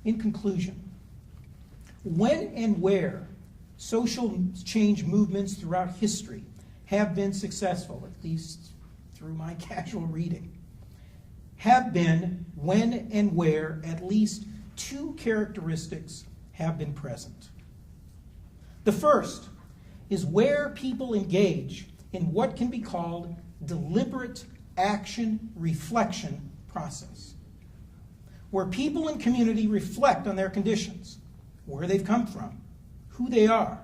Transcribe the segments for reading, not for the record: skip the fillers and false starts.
In conclusion, when and where social change movements throughout history have been successful, at least through my casual reading, have been when and where at least two characteristics have been present. The first is where people engage in what can be called deliberate action reflection process, where people and community reflect on their conditions, where they've come from, who they are,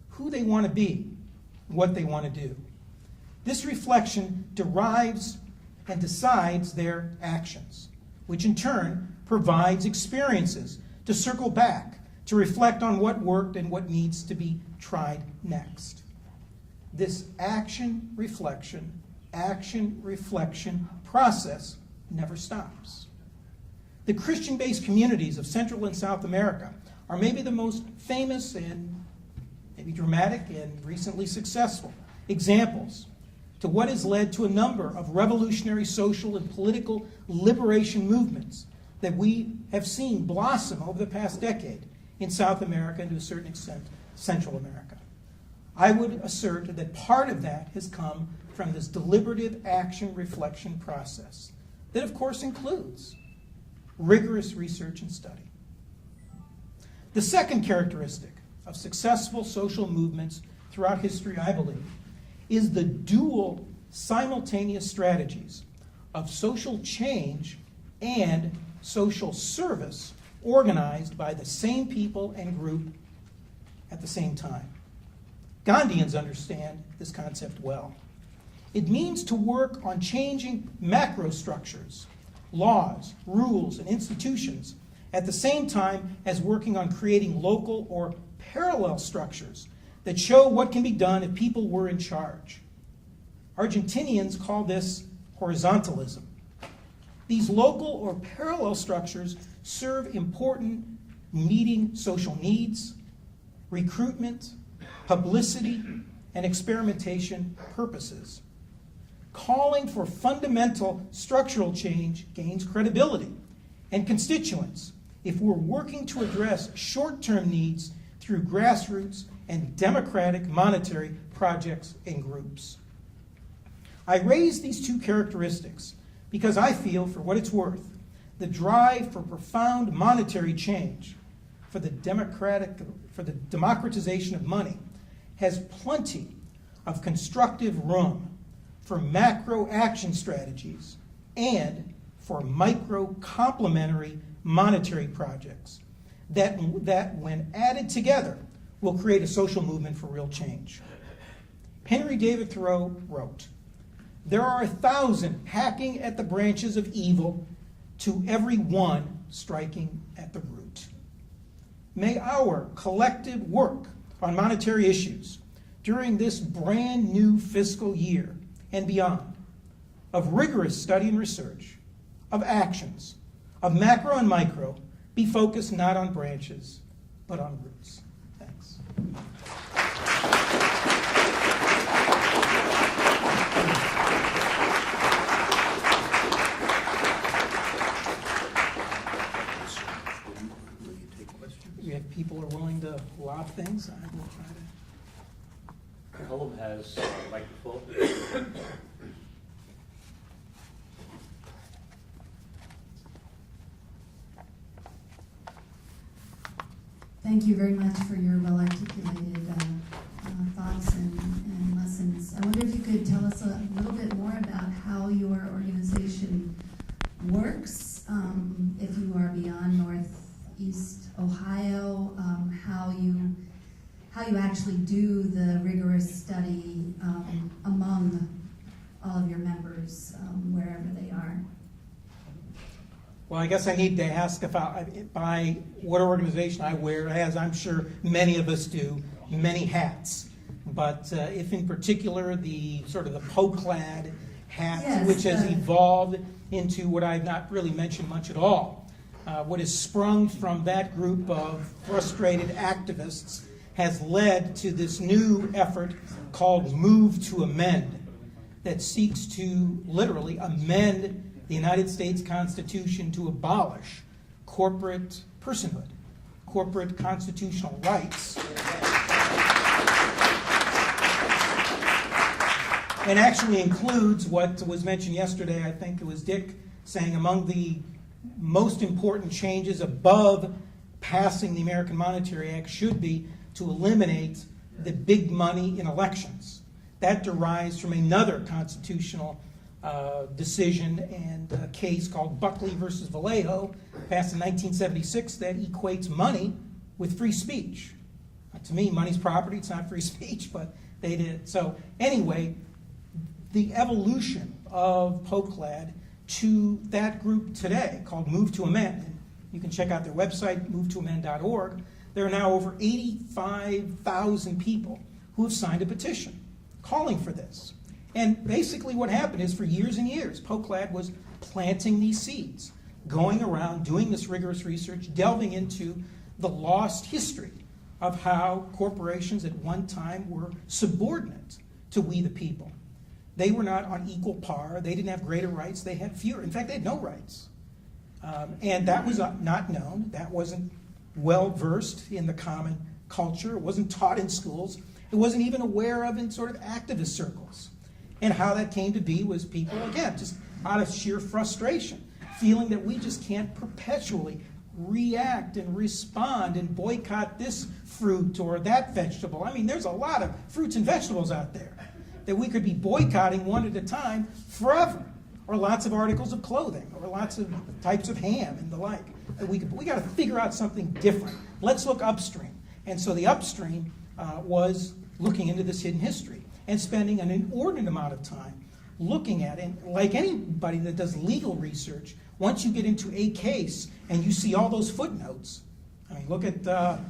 who they want to be, what they want to do. This reflection derives and decides their actions, which in turn provides experiences to circle back, to reflect on what worked and what needs to be tried next. This action reflection process never stops. The Christian-based communities of Central and South America are maybe the most famous and maybe dramatic and recently successful examples to what has led to a number of revolutionary social and political liberation movements that we have seen blossom over the past decade in South America and to a certain extent Central America. I would assert that part of that has come from this deliberative action reflection process that of course includes rigorous research and study. The second characteristic of successful social movements throughout history, I believe, is the dual simultaneous strategies of social change and social service organized by the same people and group at the same time. Gandhians understand this concept well. It means to work on changing macro structures, laws, rules, and institutions at the same time as working on creating local or parallel structures that show what can be done if people were in charge. Argentinians call this horizontalism. These local or parallel structures serve important meeting social needs, recruitment, publicity, and experimentation purposes. Calling for fundamental structural change gains credibility and constituents if we're working to address short-term needs through grassroots and democratic monetary projects and groups. I raise these two characteristics because I feel, for what it's worth, the drive for profound monetary change, for the democratization of money, has plenty of constructive room for macro action strategies and for micro complementary monetary projects that when added together will create a social movement for real change. Henry David Thoreau wrote, "There are 1,000 hacking at the branches of evil, to every one striking at the root." May our collective work on monetary issues during this brand new fiscal year and beyond, of rigorous study and research, of actions, of macro and micro, be focused not on branches, but on roots. Thanks. If people are willing to lob things, I will try to. Colum has a microphone. Thank you very much for your well-articulated thoughts and lessons. I wonder if you could tell us a little bit more about how your organization works, if you are beyond Northeast Ohio, how you actually do the rigorous study among all of your members, wherever they are. Well, I guess I need to ask by what organization I wear, as I'm sure many of us do, many hats. But if in particular the sort of the POCLAD hat, yes, which has evolved into what I've not really mentioned much at all, what has sprung from that group of frustrated activists has led to this new effort called Move to Amend that seeks to literally amend the United States Constitution to abolish corporate personhood, corporate constitutional rights, and actually includes what was mentioned yesterday. I think it was Dick saying among the most important changes above passing the American Monetary Act should be to eliminate the big money in elections. That derives from another constitutional decision and case called Buckley versus Vallejo, passed in 1976, that equates money with free speech. To me, money's property, it's not free speech, but they did. So anyway, the evolution of POCLAD to that group today called Move to Amend, and you can check out their website, movetoamend.org. There are now over 85,000 people who have signed a petition calling for this. And basically what happened is for years and years, POCLAD was planting these seeds, going around, doing this rigorous research, delving into the lost history of how corporations at one time were subordinate to we the people. They were not on equal par. They didn't have greater rights. They had fewer. In fact, they had no rights. And that was not known. That wasn't well versed in the common culture. It wasn't taught in schools. It wasn't even aware of in sort of activist circles. And how that came to be was people, again, just out of sheer frustration, feeling that we just can't perpetually react and respond and boycott this fruit or that vegetable. I mean, there's a lot of fruits and vegetables out there that we could be boycotting one at a time forever, or lots of articles of clothing, or lots of types of ham and the like. We got to figure out something different. Let's look upstream. And so the upstream was looking into this hidden history and spending an inordinate amount of time looking at it. And like anybody that does legal research, once you get into a case and you see all those footnotes, I mean, look at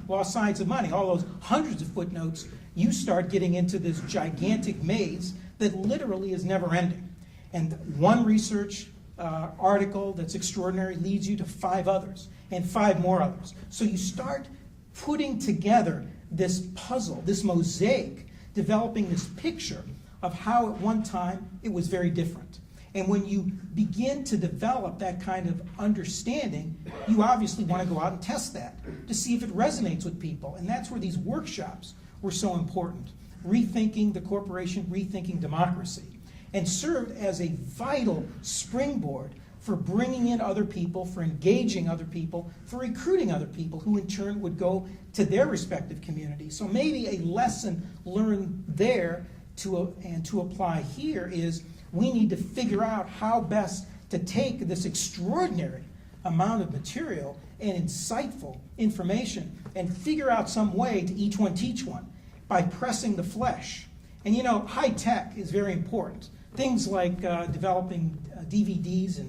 Lost Science of Money, all those hundreds of footnotes, you start getting into this gigantic maze that literally is never ending. And one research article that's extraordinary leads you to 5 others and 5 more others. So you start putting together this puzzle, this mosaic, developing this picture of how at one time it was very different. And when you begin to develop that kind of understanding, you obviously want to go out and test that to see if it resonates with people. And that's where these workshops were so important. Rethinking the corporation, rethinking democracy, and served as a vital springboard for bringing in other people, for engaging other people, for recruiting other people who in turn would go to their respective communities. So maybe a lesson learned there to apply here is we need to figure out how best to take this extraordinary amount of material and insightful information and figure out some way to each one teach one by pressing the flesh. And you know, high tech is very important. Things like developing DVDs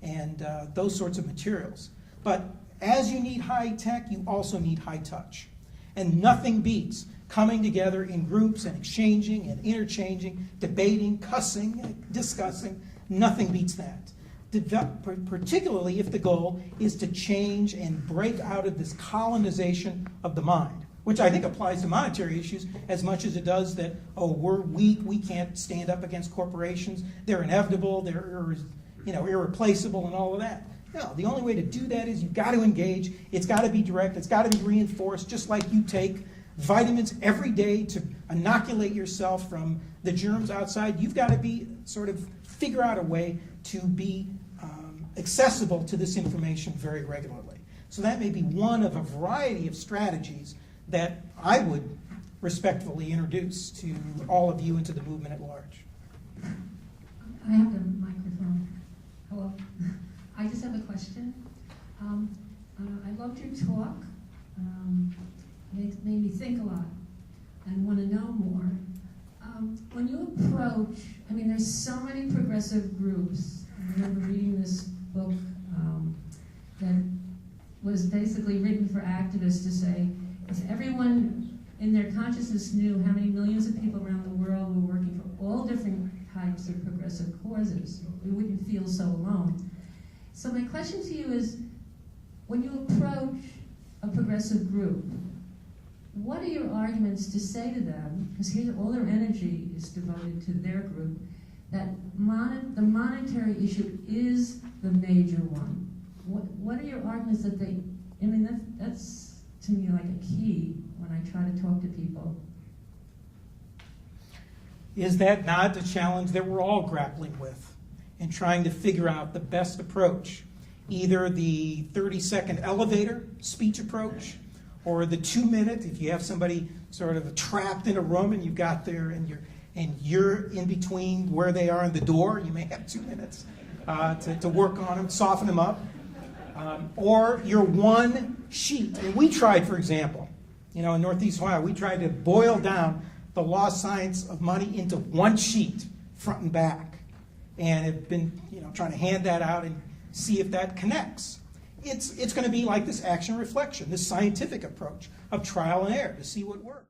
and those sorts of materials. But as you need high tech, you also need high touch. And nothing beats coming together in groups and exchanging and interchanging, debating, cussing, discussing. Nothing beats that. Particularly if the goal is to change and break out of this colonization of the mind, which I think applies to monetary issues as much as it does that, oh, we're weak, we can't stand up against corporations, they're inevitable, they're irreplaceable and all of that. No, the only way to do that is you've got to engage, it's got to be direct, it's got to be reinforced, just like you take vitamins every day to inoculate yourself from the germs outside. You've got to be figure out a way to be accessible to this information very regularly. So that may be one of a variety of strategies that I would respectfully introduce to all of you and to the movement at large. I have the microphone. Hello. I just have a question. I loved your talk. It made me think a lot and want to know more. When you approach, there's so many progressive groups. I remember reading this book that was basically written for activists to say, if everyone in their consciousness knew how many millions of people around the world were working for all different types of progressive causes, we wouldn't feel so alone. So my question to you is, when you approach a progressive group, what are your arguments to say to them, because here all their energy is devoted to their group, that the monetary issue is the major one? What are your arguments that I mean, that's to me like a key when I try to talk to people. Is that not the challenge that we're all grappling with and trying to figure out the best approach? Either the 30-second elevator speech approach or the 2-minute, if you have somebody sort of trapped in a room and you've got there and you're in between where they are and the door, you may have 2 minutes to work on them, soften them up. Or your one sheet. And we tried, for example, in Northeast Ohio, we tried to boil down the lost science of money into one sheet, front and back. And have been, trying to hand that out and see if that connects. It's going to be like this action reflection, this scientific approach of trial and error to see what works.